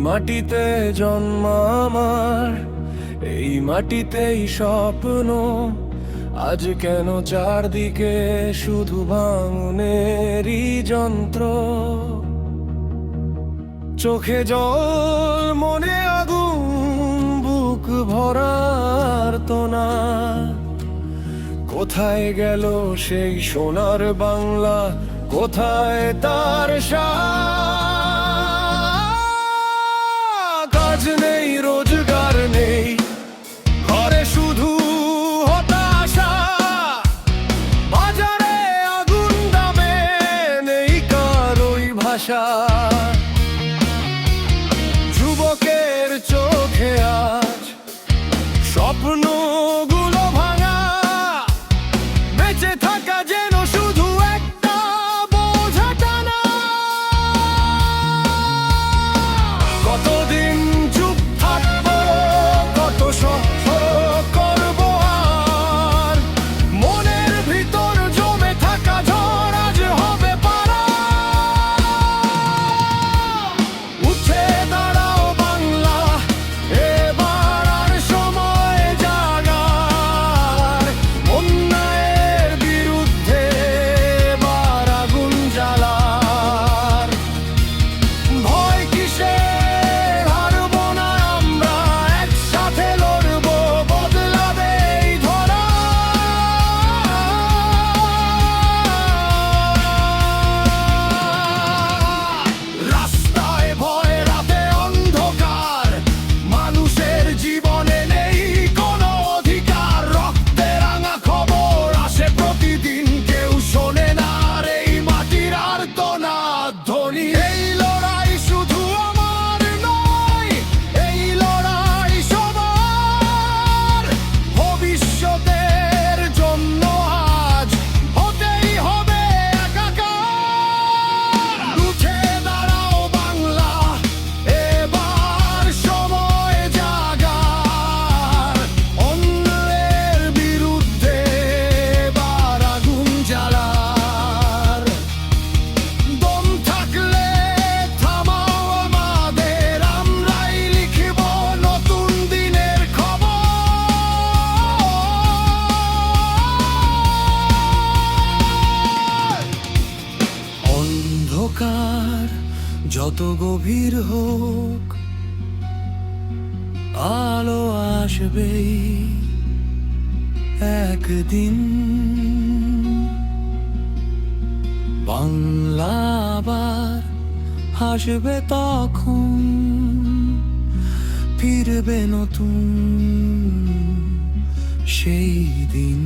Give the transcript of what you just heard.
মাটিতে জন্ম আমার, এই মাটিতেই স্বপ্ন। আজ কেন চারদিকে শুধু ভাঙনেরই যন্ত্র? চোখে জল, মনে আগুন, বুক ভরার তোনা। কোথায় গেল সেই সোনার বাংলা? কোথায় তার কাজ নেই, রোজগার নেই, ঘরে শুধু হতাশা। বাজারে আগুন দামে নেই কারোই ভাষা। যুবকের চোখে আজ স্বপ্নগুলো ভাঙা। বেঁচে থাকা যেন শুধু একটা বোঝা টানা। কতদিন চুপ থাকবো, কত সহ্য করবো আর? মনের ভিতর জমে থাকা ঝড় আজ হবে পারা। উঠে দাঁড়াও বাংলা, এবার আর সময় জাগার। অন্যায়ের বিরুদ্ধে এবার আগুন জ্বালার। ভয় কিসের, হারবো না আমরা, একসাথে লড়বো, বদলাবে এই ধরা। রাস্তায় ভয়, রাতে অন্ধকার, মানুষের জীবনে নেই কোনো অধিকার। রক্তে রাঙা খবর আসে প্রতিদিন, কেউ শোনে না আর এই মাটির আর্তনাদ ধ্বনি। এই লড়াই শুধু আমার নয়, এই লড়াই সবার। ভবিষ্যতের জন্য আজ হতেই হবে একাকার। উঠে দাঁড়াও বাংলা, এবার সময় জাগার। অন্যের বিরুদ্ধে এবার আগুন জ্বালার। দম থাকলে থামাও আমাদের, আমরাই লিখিব নতুন দিনের খবর। অন্ধকার যত গভীর হোক, আলো আসবেই একদিন। বাংলা আবার হাসবে তখন, ফিরবে নতুন সেই দিন।